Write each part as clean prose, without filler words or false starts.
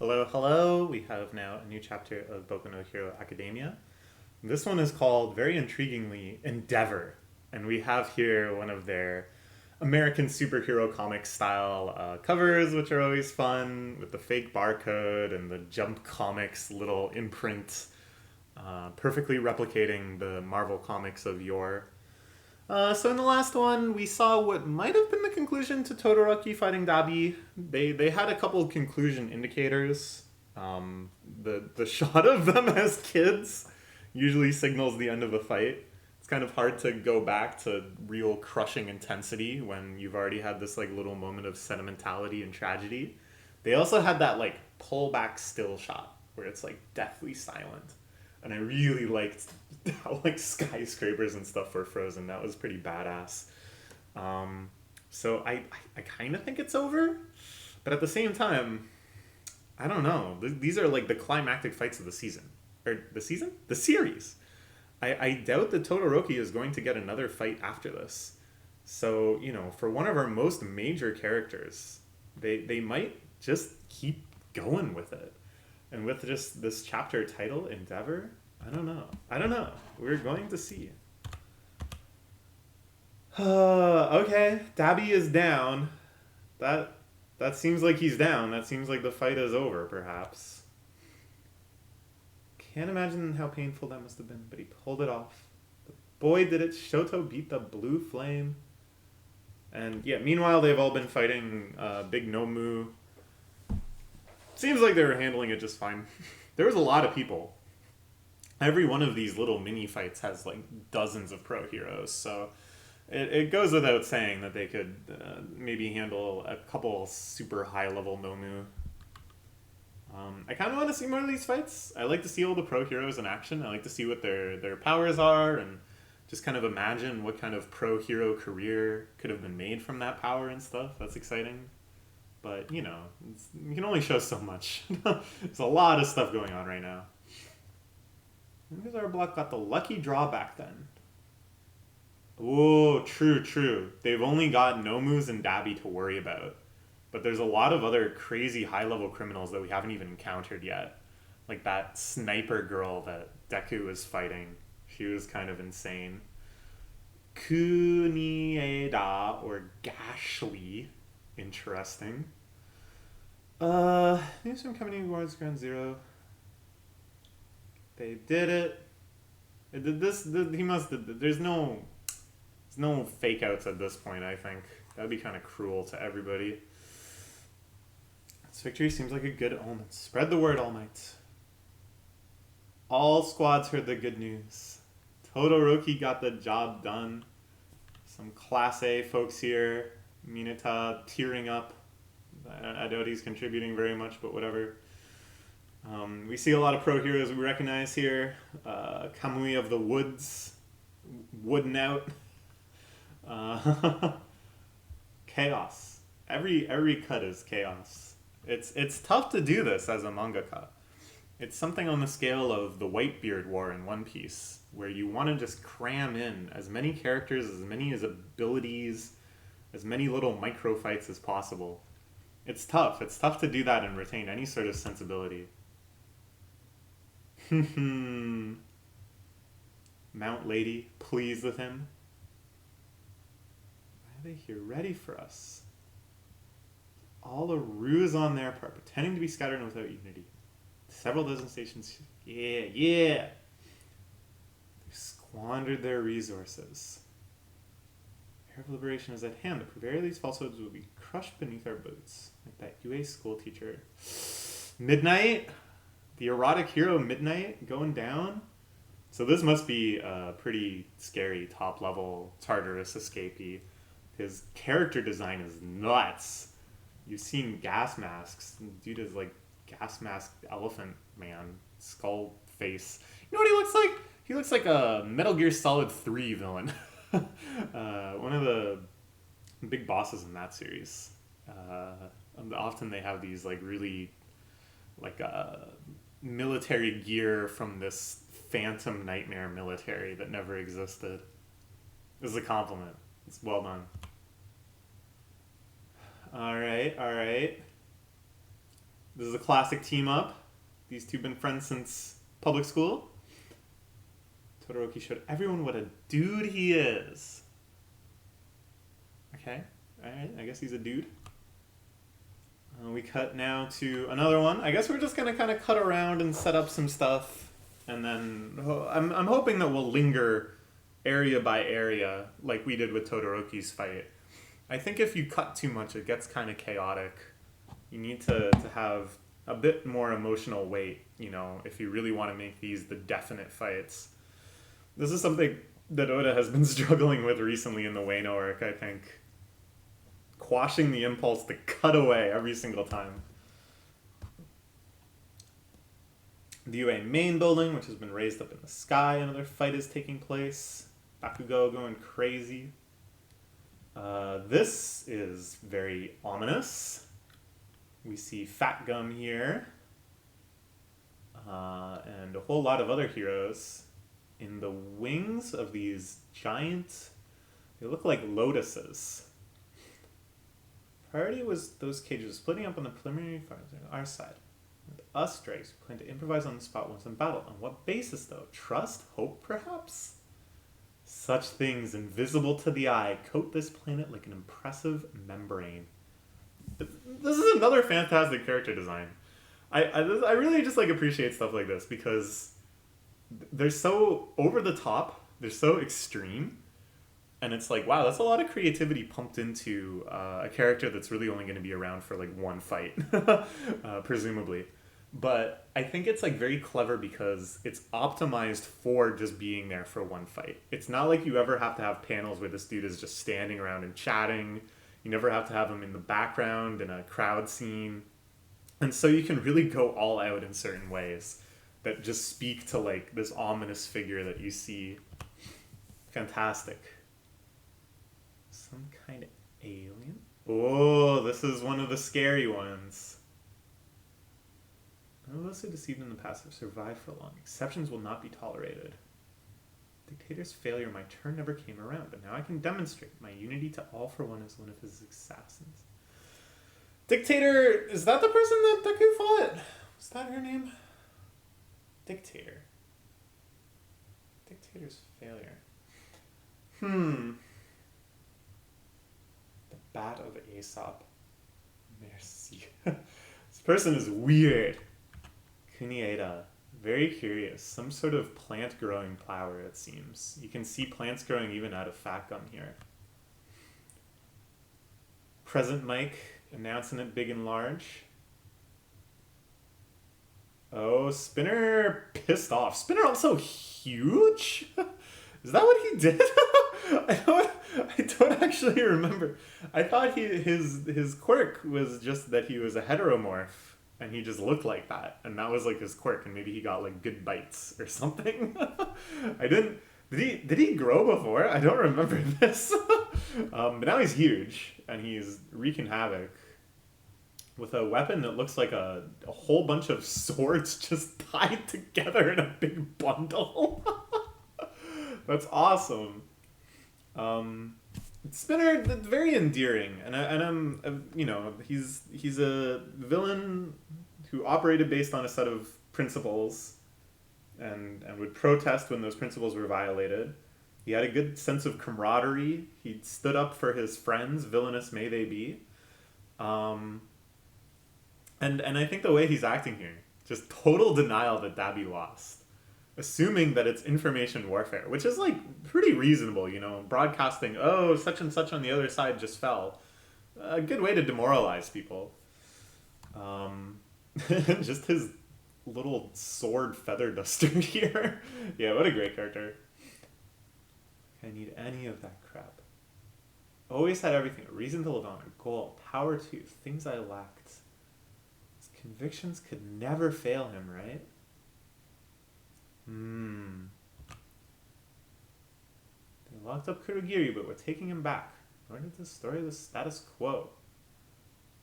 Hello, hello. We have now a new chapter of Boku no Hero Academia. This one is called, very intriguingly, Endeavor. And we have here one of their American superhero comic style covers, which are always fun, with the fake barcode and the Jump Comics little imprint, perfectly replicating the Marvel comics of yore. So in the last one, we saw what might have been the conclusion to Todoroki fighting Dabi. They had a couple of conclusion indicators. The shot of them as kids usually signals the end of a fight. It's kind of hard to go back to real crushing intensity when you've already had this like little moment of sentimentality and tragedy. They also had that like pull back still shot where it's like deathly silent, and I really liked how like skyscrapers and stuff were frozen. That was pretty badass. So I kind of think it's over, but at the same time, I don't know. These are like the climactic fights of the season, or the series. I doubt that Todoroki is going to get another fight after this. So for one of our most major characters, they might just keep going with it. And with just this chapter title, Endeavor, I don't know. I don't know. We're going to see. Okay, Dabi is down. That seems like he's down. That seems like the fight is over, perhaps. Can't imagine how painful that must have been, but he pulled it off. But boy, did it. Shoto beat the blue flame. And yeah, meanwhile, they've all been fighting Big Nomu. Seems like they were handling it just fine. There was a lot of people. Every one of these little mini fights has like dozens of pro heroes, so it goes without saying that they could maybe handle a couple super high level Nomu. I kind of want to see more of these fights. I like to see all the pro heroes in action. I like to see what their powers are and just kind of imagine what kind of pro hero career could have been made from that power and stuff. That's exciting. But, you can only show so much. There's a lot of stuff going on right now. Here's our block got the lucky drawback then. Oh, true. They've only got Nomus and Dabi to worry about. But there's a lot of other crazy high-level criminals that we haven't even encountered yet. Like that sniper girl that Deku was fighting. She was kind of insane. Kunieda, or Gashly. Interesting. News from Company Awards Ground Zero. They did it. It did this. He must have. There's no fake outs at this point, I think. That'd be kind of cruel to everybody. This victory seems like a good omen. Spread the word, All Might. All squads heard the good news. Todoroki got the job done. Some Class A folks here. Mineta tearing up. I doubt he's contributing very much, but whatever. We see a lot of pro heroes we recognize here. Kamui of the Woods. Wooden out. Chaos. Every cut is chaos. It's tough to do this as a mangaka. It's something on the scale of the Whitebeard War in One Piece, where you want to just cram in as many characters, as many as abilities, as many little micro fights as possible. It's tough. It's tough to do that and retain any sort of sensibility. Mount Lady, pleased with him. Why are they here ready for us? All a ruse on their part, pretending to be scattered and without unity. Several dozen stations. Yeah. They've squandered their resources. Era of liberation is at hand. The purveyor of these falsehoods will be crushed beneath our boots. Like that UA school teacher. Midnight? The erotic hero Midnight going down? So this must be a pretty scary top-level Tartarus escapee. His character design is nuts. You've seen gas masks. Dude is like gas mask elephant man. Skull face. You know what he looks like? He looks like a Metal Gear Solid 3 villain. One of the big bosses in that series. Often they have these like really like military gear from this phantom nightmare military that never existed. This is a compliment. It's well done. All right. This is a classic team up. These two have been friends since public school. Todoroki showed everyone what a dude he is. Okay, alright, I guess he's a dude. We cut now to another one. I guess we're just gonna kind of cut around and set up some stuff, and then I'm hoping that we'll linger area by area like we did with Todoroki's fight. I think if you cut too much, it gets kind of chaotic. You need to have a bit more emotional weight, you know, if you really want to make these the definite fights. This is something that Oda has been struggling with recently in the Wano arc, I think. Quashing the impulse to cut away every single time. The UA main building, which has been raised up in the sky, another fight is taking place. Bakugo going crazy. This is very ominous. We see Fat Gum here. And a whole lot of other heroes. In the wings of these giant... They look like lotuses. Priority was those cages splitting up on the preliminary farms on our side. With us, Drakes, we plan to improvise on the spot once in battle. On what basis, though? Trust? Hope, perhaps? Such things, invisible to the eye, coat this planet like an impressive membrane. This is another fantastic character design. I really just like appreciate stuff like this because they're so over the top, they're so extreme, and it's like, wow, that's a lot of creativity pumped into a character that's really only going to be around for like one fight, presumably. But I think it's like very clever because it's optimized for just being there for one fight. It's not like you ever have to have panels where this dude is just standing around and chatting. You never have to have him in the background in a crowd scene. And so you can really go all out in certain ways that just speak to like this ominous figure that you see. Fantastic. Some kind of alien? Oh, this is one of the scary ones. None of those who deceived in the past have survived for long. Exceptions will not be tolerated. Dictator's failure, my turn never came around, but now I can demonstrate my unity to All for One as one of his assassins. Dictator, is that the person that Deku fought? Was that her name? Dictator. Dictator's failure. The Bat of Aesop. Merci. This person is weird. Kunieda. Very curious. Some sort of plant-growing flower, it seems. You can see plants growing even out of Fat Gum here. Present Mike, announcing it big and large. Oh, Spinner pissed off. Spinner also huge? Is that what he did? I don't actually remember. I thought his quirk was just that he was a heteromorph. And he just looked like that. And that was like his quirk. And maybe he got like good bites or something. Did he grow before? I don't remember this. But now he's huge. And he's wreaking havoc. With a weapon that looks like a whole bunch of swords just tied together in a big bundle. That's awesome. Spinner, very endearing, and I'm you know, he's a villain who operated based on a set of principles, and would protest when those principles were violated. He had a good sense of camaraderie. He stood up for his friends, villainous may they be. And I think the way he's acting here, just total denial that Dabi lost. Assuming that it's information warfare, which is like pretty reasonable, you know, broadcasting, oh, such and such on the other side just fell. A good way to demoralize people. Just his little sword feather duster here. Yeah, what a great character. I need any of that crap. Always had everything, a reason to live on, a goal, power too, things I lacked. His convictions could never fail him, right? They locked up Kurogiri, but we're taking him back. According to the story of the status quo.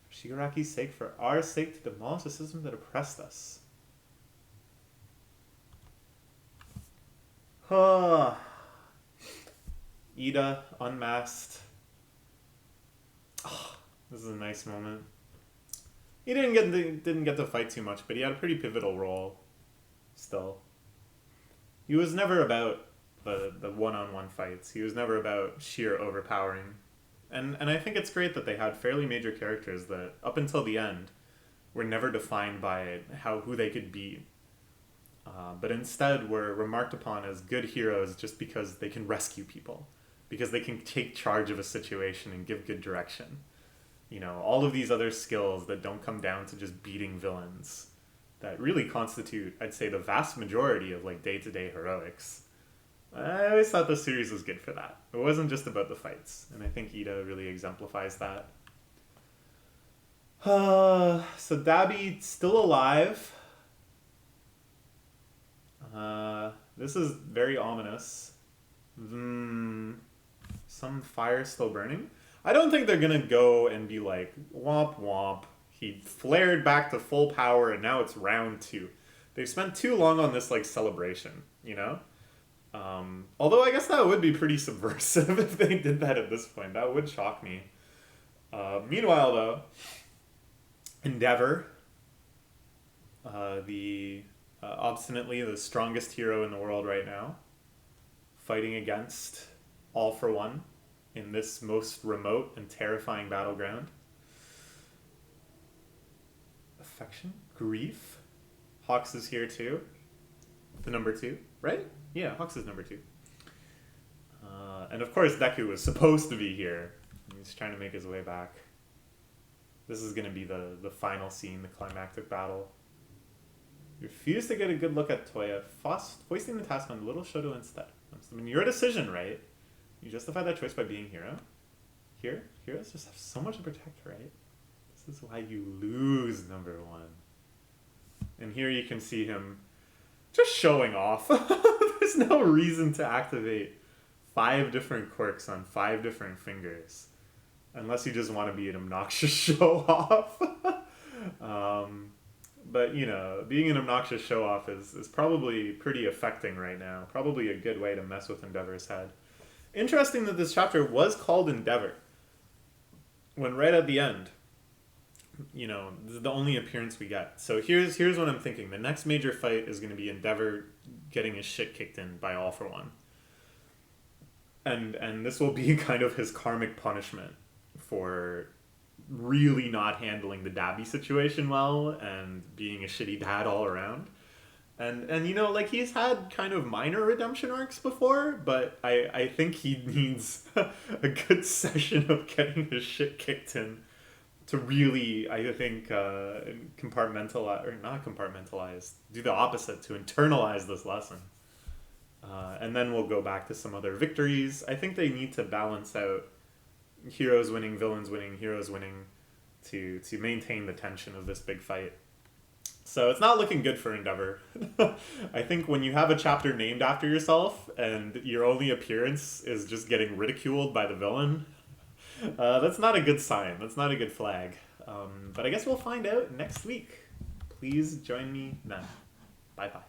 For Shigaraki's sake, for our sake, to demolish the system that oppressed us. Ida, unmasked. Oh, this is a nice moment. He didn't get to fight too much, but he had a pretty pivotal role still. He was never about the one-on-one fights. He was never about sheer overpowering. And I think it's great that they had fairly major characters that, up until the end, were never defined by who they could be. But instead were remarked upon as good heroes just because they can rescue people. Because they can take charge of a situation and give good direction. You know, all of these other skills that don't come down to just beating villains that really constitute, I'd say, the vast majority of like day-to-day heroics. I always thought the series was good for that. It wasn't just about the fights, and I think Ida really exemplifies that. So Dabi still alive. This is very ominous. Some fire still burning. I don't think they're gonna go and be like, womp womp, he flared back to full power and now it's round 2. They've spent too long on this like celebration, you know? Although I guess that would be pretty subversive if they did that at this point. That would shock me. Meanwhile though, Endeavor, obstinately the strongest hero in the world right now, fighting against All for One in this most remote and terrifying battleground. Affection? Grief? Hawks is here too. The number 2, right? Yeah, Hawks is number 2. And of course Deku was supposed to be here. He's trying to make his way back. This is going to be the final scene, the climactic battle. Refuse to get a good look at Toya, foisting the task on little Shoto instead. I mean, your decision, right? You justify that choice by being hero. Heroes just have so much to protect, right? This is why you lose, number 1. And here you can see him just showing off. There's no reason to activate 5 different quirks on 5 different fingers. Unless you just want to be an obnoxious show-off. But, you know, being an obnoxious show-off is probably pretty affecting right now. Probably a good way to mess with Endeavor's head. Interesting that this chapter was called Endeavor. When right at the end, you know, this is the only appearance we get. So here's what I'm thinking. The next major fight is going to be Endeavor getting his shit kicked in by All for One. And this will be kind of his karmic punishment for really not handling the Dabi situation well and being a shitty dad all around. And you know, like, he's had kind of minor redemption arcs before, but I think he needs a good session of getting his shit kicked in to really, I think, compartmentalize, or not compartmentalize, do the opposite, to internalize this lesson. And then we'll go back to some other victories. I think they need to balance out heroes winning, villains winning, heroes winning to maintain the tension of this big fight. So it's not looking good for Endeavor. I think when you have a chapter named after yourself and your only appearance is just getting ridiculed by the villain, that's not a good sign. That's not a good flag. But I guess we'll find out next week. Please join me then. Bye-bye.